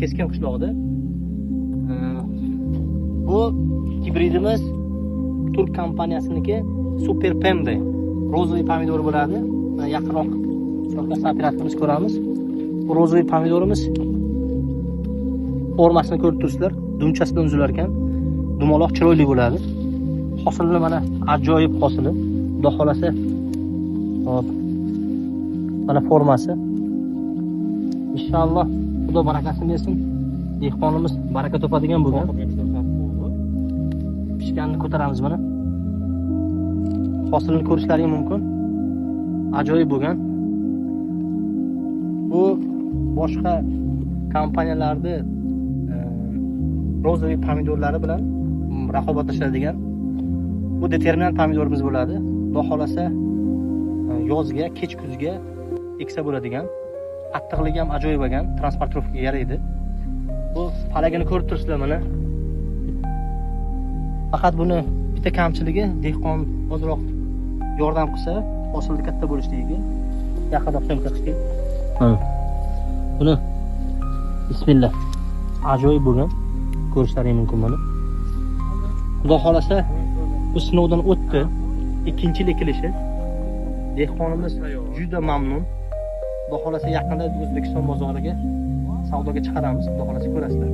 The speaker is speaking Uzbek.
Keskin qishlog'ida. Bu hibridimiz Turk kompaniyasiniki Super Pembe. Rozoviy pomidor bo'ladi. Mana yaqinroq so'rqasi operatorimiz ko'ramiz. Bu rozoviy pomidorimiz formasini ko'rib turibsizlar. Dumchasidan uzilar ekan. Dumaloq chiroyli bo'ladi. Hosilni mana ajoyib hosili. Xudo xolasa. Hop. Mana formasi. Inshaalloh Xudo barakasini bersin. Dehqonimiz baraka topadigan bo'lgan. Pishganini ko'taramiz mana. Hosilni ko'rishlaring mumkin. Ajoyib bo'lgan. Bu boshqa kompaniyalarda rozoviy pomidorlari bilan raqobatlashadigan bu determinant pomidorimiz bo'ladi. Xudo xolasa yozga, kech kuzga eksa bo'ladigan. Qattiqligi ham ajoyib bo'lgan, transportirovkaga yaraydi. Bu palagini ko'rib turibsizlar mana. Faqat buni bitta kamchiligi dehqon ozroq yordam qilsa, hosilni katta bo'lishligiga yaqinroq syomka qildik. Buni bismillah. Ajoyib bo'lgan. Ko'rishlaring mumkin mana. Xudo xolasa bu sinovdan o'tdi. Ikkinchi yil ekilishi. Dehqonimiz juda mamnun. Xudo xolasa yaqinda O'zbekiston bozoriga savdoga chiqaramiz. Xudo xolasa ko'rasizlar.